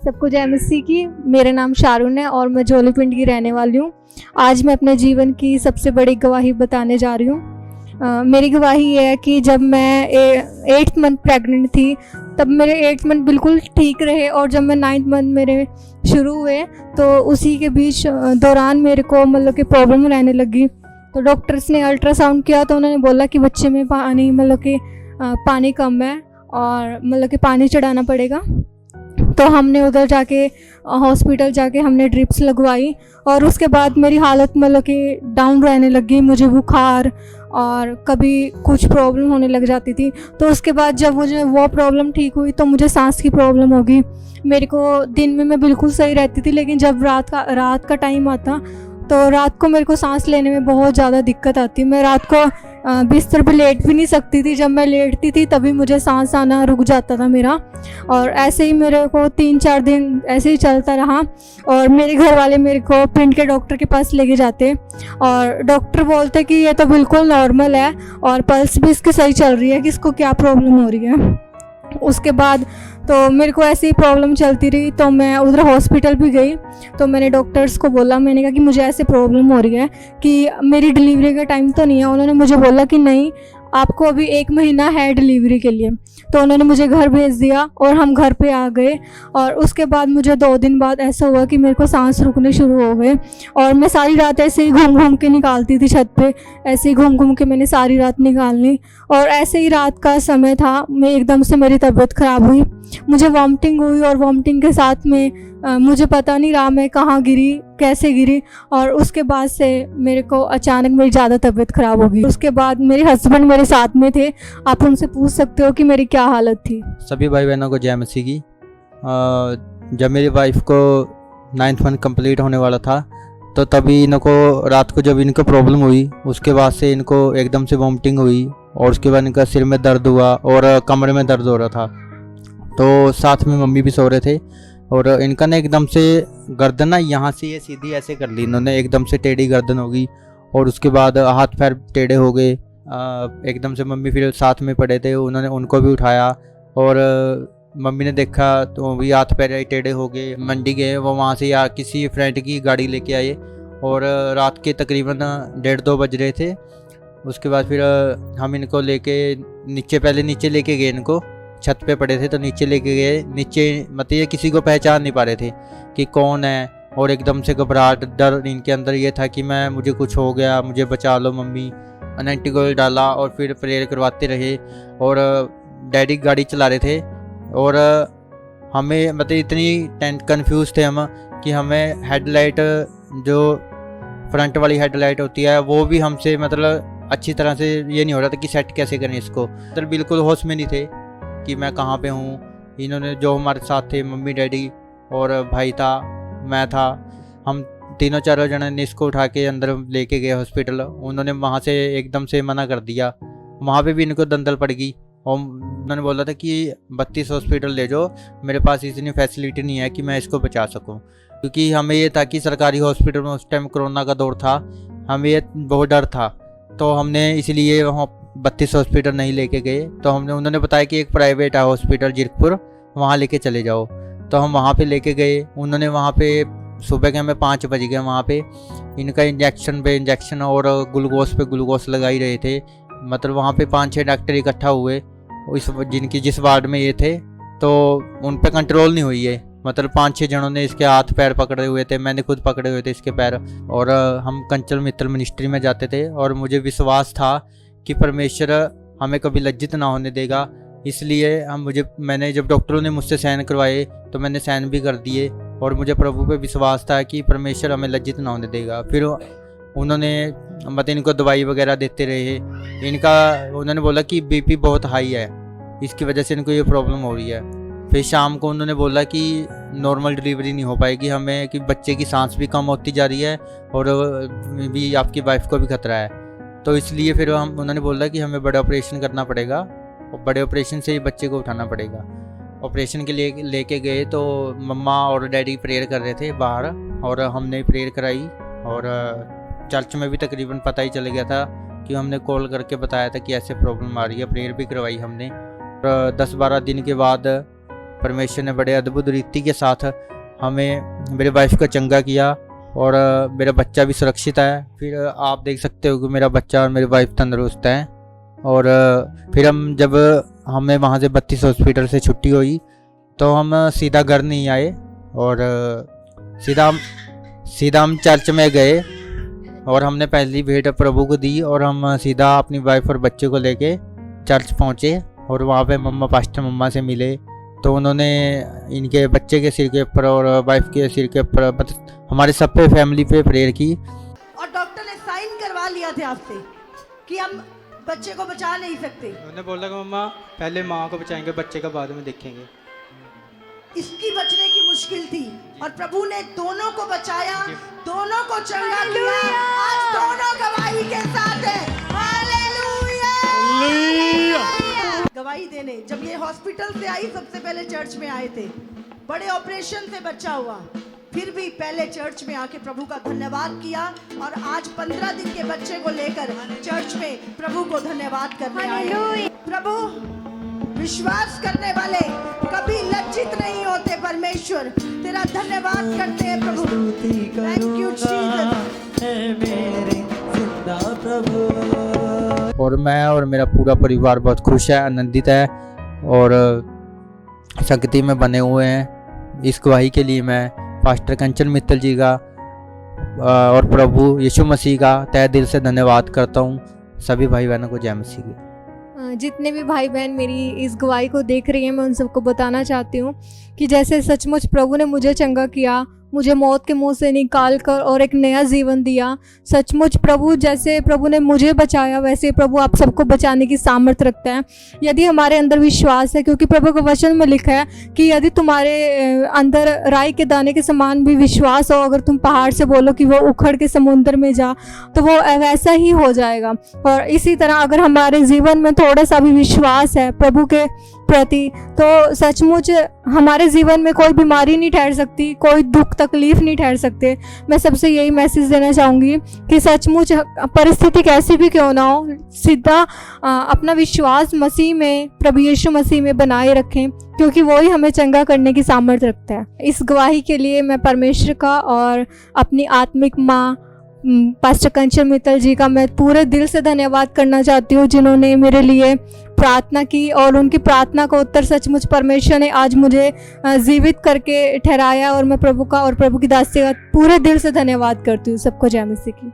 सबको जय मसीह की। मेरा नाम शारून है और मैं जोलीपिंड की रहने वाली हूँ। आज मैं अपने जीवन की सबसे बड़ी गवाही बताने जा रही हूँ। मेरी गवाही ये है कि जब मैं 8th मंथ प्रेग्नेंट थी तब मेरे 8th मंथ बिल्कुल ठीक रहे, और जब मैं 9th मंथ मेरे शुरू हुए तो उसी के बीच दौरान मेरे को मतलब कि प्रॉब्लम रहने लगी। तो डॉक्टर्स ने अल्ट्रासाउंड किया तो उन्होंने बोला कि बच्चे में पानी मतलब कि पानी कम है और मतलब कि पानी चढ़ाना पड़ेगा। तो हमने उधर जाके हॉस्पिटल जाके हमने ड्रिप्स लगवाई और उसके बाद मेरी हालत मतलब कि डाउन रहने लगी। मुझे बुखार और कभी कुछ प्रॉब्लम होने लग जाती थी। तो उसके बाद जब मुझे वो प्रॉब्लम ठीक हुई तो मुझे सांस की प्रॉब्लम होगी। मेरे को दिन में मैं बिल्कुल सही रहती थी, लेकिन जब रात का टाइम आता तो रात को मेरे को सांस लेने में बहुत ज़्यादा दिक्कत आती। मैं रात को बिस्तर पे लेट भी नहीं सकती थी। जब मैं लेटती थी तभी मुझे सांस आना रुक जाता था मेरा। और ऐसे ही मेरे को 3-4 दिन ऐसे ही चलता रहा और मेरे घर वाले मेरे को पिंड के डॉक्टर के पास लेके जाते और डॉक्टर बोलते कि ये तो बिल्कुल नॉर्मल है और पल्स भी इसकी सही चल रही है, कि इसको क्या प्रॉब्लम हो रही है। उसके बाद तो मेरे को ऐसी प्रॉब्लम चलती रही तो मैं उधर हॉस्पिटल भी गई। तो मैंने डॉक्टर्स को बोला, मैंने कहा कि मुझे ऐसे प्रॉब्लम हो रही है कि मेरी डिलीवरी का टाइम तो नहीं है। उन्होंने मुझे बोला कि नहीं, आपको अभी 1 महीना है डिलीवरी के लिए। तो उन्होंने मुझे घर भेज दिया और हम घर पे आ गए। और उसके बाद मुझे 2 दिन बाद ऐसा हुआ कि मेरे को सांस रुकने शुरू हो गए और मैं सारी रात ऐसे ही घूम घूम के निकालती थी छत पे। ऐसे ही घूम घूम के मैंने सारी रात निकालनी। और ऐसे ही रात का समय था, मैं एकदम से मेरी तबीयत ख़राब हुई, मुझे वॉमिटिंग हुई और वॉमिटिंग के साथ में मुझे पता नहीं रहा मैं कहाँ गिरी, कैसे गिरी। और उसके बाद से मेरे को अचानक मेरी ज़्यादा तबीयत ख़राब हो गई। उसके बाद मेरे हस्बैंड मेरे साथ में थे, आप उनसे पूछ सकते हो कि मेरी क्या हालत थी। सभी भाई बहनों को जय मसीह की। जब मेरी वाइफ को 9th मंथ कंप्लीट होने वाला था तो तभी इनको रात को जब इनको प्रॉब्लम हुई, उसके बाद से इनको एकदम से वॉमिटिंग हुई और उसके बाद इनका सिर में दर्द हुआ और कमरे में दर्द हो रहा था। तो साथ में मम्मी भी सो रहे थे और इनका ना एकदम से गर्दन ना यहाँ से ये सीधी ऐसे कर ली इन्होंने, एकदम से टेढ़ी गर्दन हो गई और उसके बाद हाथ पैर टेढ़े हो गए एकदम से। मम्मी फिर साथ में पड़े थे, उन्होंने उनको भी उठाया और मम्मी ने देखा तो भी हाथ पैर टेढ़े हो गए। मंडी गए, वो वहाँ से या किसी फ्रेंड की गाड़ी लेके आए और रात के तकरीबन 1:30-2 बज रहे थे। उसके बाद फिर हम इनको लेके पहले नीचे लेके गए, इनको छत पे पड़े थे तो नीचे लेके गए। नीचे मतलब ये किसी को पहचान नहीं पा रहे थे कि कौन है और एकदम से घबराहट डर इनके अंदर ये था कि मुझे कुछ हो गया, मुझे बचा लो मम्मी। एंटीक ऑयल डाला और फिर प्रेयर करवाते रहे और डैडी गाड़ी चला रहे थे और हमें मतलब इतनी कंफ्यूज थे हम कि हमें हेडलाइट जो फ्रंट वाली हेडलाइट होती है वो भी हमसे मतलब अच्छी तरह से ये नहीं हो रहा था कि सेट कैसे करें इसको। मतलब बिल्कुल होश में नहीं थे कि मैं कहाँ पे हूँ। इन्होंने जो हमारे साथ थे, मम्मी डैडी और भाई था, मैं था, हम तीनों चारों जने ने इसको उठा के अंदर लेके गए हॉस्पिटल। उन्होंने वहाँ से एकदम से मना कर दिया। वहाँ पे भी इनको दंदल पड़ गई और उन्होंने बोला था कि 32 हॉस्पिटल ले जाओ, मेरे पास इतनी फैसिलिटी नहीं है कि मैं इसको बचा सकूँ। क्योंकि हमें ये था कि सरकारी हॉस्पिटल में उस टाइम कोरोना का दौर था, हमें ये बहुत डर था। तो हमने इसलिए वहाँ 32 हॉस्पिटल नहीं लेके गए। तो उन्होंने बताया कि एक प्राइवेट है हॉस्पिटल जीरकपुर, वहाँ लेके चले जाओ। तो हम वहाँ पे लेके गए। उन्होंने वहाँ पे सुबह के हमें 5 बज गए, वहाँ पे इनका इंजेक्शन पे इंजेक्शन और ग्लूकोज पे ग्लूकोज लगा ही रहे थे। मतलब वहाँ पे 5-6 डॉक्टर इकट्ठा हुए जिस वार्ड में ये थे, तो उन पे कंट्रोल नहीं हुई है। मतलब 5-6 जनों ने इसके हाथ पैर पकड़े हुए थे, मैंने खुद पकड़े हुए थे इसके पैर। और हम कंचल मित्र मिनिस्ट्री में जाते थे और मुझे विश्वास था कि परमेश्वर हमें कभी लज्जित ना होने देगा। इसलिए मैंने जब डॉक्टरों ने मुझसे साइन करवाए तो मैंने साइन भी कर दिए और मुझे प्रभु पे विश्वास था कि परमेश्वर हमें लज्जित ना होने देगा। फिर उन्होंने मतलब इनको दवाई वगैरह देते रहे। उन्होंने बोला कि बीपी बहुत हाई है, इसकी वजह से इनको ये प्रॉब्लम हो रही है। फिर शाम को उन्होंने बोला कि नॉर्मल डिलीवरी नहीं हो पाएगी हमें, कि बच्चे की सांस भी कम होती जा रही है और भी आपकी वाइफ को भी खतरा है। तो इसलिए फिर उन्होंने बोला कि हमें बड़ा ऑपरेशन करना पड़ेगा और बड़े ऑपरेशन से ही बच्चे को उठाना पड़ेगा। ऑपरेशन के लिए लेके गए तो मम्मा और डैडी प्रेयर कर रहे थे बाहर और हमने प्रेयर कराई और चर्च में भी तकरीबन पता ही चल गया था कि हमने कॉल करके बताया था कि ऐसे प्रॉब्लम आ रही है। प्रेयर भी करवाई हमने। 10-12 दिन के बाद परमेश्वर ने बड़े अद्भुत रीति के साथ हमें मेरे वाइफ का चंगा किया और मेरा बच्चा भी सुरक्षित है। फिर आप देख सकते हो कि मेरा बच्चा और मेरी वाइफ तंदुरुस्त हैं। और फिर जब हमें वहाँ से 32 हॉस्पिटल से छुट्टी हुई तो हम सीधा घर नहीं आए और सीधा हम चर्च में गए और हमने पहली भेंट प्रभु को दी और हम सीधा अपनी वाइफ और बच्चे को लेके चर्च पहुँचे और वहाँ पे पास्टर मम्मा से मिले। तो उन्होंने इनके बच्चे के सिर के ऊपर और वाइफ के सिर के ऊपर हमारे सब पे फैमिली पे प्रेयर की। और डॉक्टर ने साइन करवा लिया थे आपसे कि हम बच्चे को बचा नहीं सकते। उन्होंने बोला कि मम्मा पहले माँ को बचाएंगे, बच्चे का बाद में देखेंगे। इसकी बचने की मुश्किल थी और प्रभु ने दोनों को बचाया, दोनों को चंगा किया। आज दोनों गवाही के साथ है। हालेलुया। गवाही देने जब ये हॉस्पिटल से आई, सबसे पहले चर्च में आए थे। बड़े ऑपरेशन से बच्चा हुआ, फिर भी पहले चर्च में आके प्रभु का धन्यवाद किया और आज 15 दिन के बच्चे को लेकर चर्च में प्रभु को धन्यवाद करने आए। प्रभु, विश्वास करने वाले कभी लज्जित नहीं होते। परमेश्वर तेरा धन्यवाद करते हैं प्रभु। Thank you Jesus. और मैं और मेरा पूरा परिवार बहुत खुश है, आनंदित है और संगति में बने हुए हैं। इस गवाही के लिए मैं पास्टर कंचन मित्तल जी का और प्रभु यीशु मसीह का तहे दिल से धन्यवाद करता हूँ। सभी भाई बहनों को जय मसीह की। जितने भी भाई बहन मेरी इस गवाही को देख रही हैं, मैं उन सबको बताना चाहती हूँ कि जैसे सचमुच प्रभु ने मुझे चंगा किया, मुझे मौत के मुंह से निकाल कर और एक नया जीवन दिया। सचमुच प्रभु, जैसे प्रभु ने मुझे बचाया वैसे प्रभु आप सबको बचाने की सामर्थ्य रखता है यदि हमारे अंदर विश्वास है। क्योंकि प्रभु के वचन में लिखा है कि यदि तुम्हारे अंदर राई के दाने के समान भी विश्वास हो, अगर तुम पहाड़ से बोलो कि वो उखड़ के समुद्र में जा, तो वो वैसा ही हो जाएगा। और इसी तरह अगर हमारे जीवन में थोड़ा सा भी विश्वास है प्रभु के प्रति, तो सचमुच हमारे जीवन में कोई बीमारी नहीं ठहर सकती, कोई दुख तकलीफ नहीं ठहर सकते। मैं सबसे यही मैसेज देना चाहूँगी कि सचमुच परिस्थिति कैसी भी क्यों ना हो, सीधा अपना विश्वास मसीह में, प्रभु यीशु मसीह में बनाए रखें, क्योंकि वो ही हमें चंगा करने की सामर्थ्य रखता है। इस गवाही के लिए मैं परमेश्वर का और अपनी आत्मिक माँ पास्टर कंचन मित्तल जी का मैं पूरे दिल से धन्यवाद करना चाहती हूँ, जिन्होंने मेरे लिए प्रार्थना की और उनकी प्रार्थना का उत्तर सचमुच परमेश्वर ने आज मुझे जीवित करके ठहराया। और मैं प्रभु का और प्रभु की दासी का पूरे दिल से धन्यवाद करती हूँ। सबको जय मसीह की।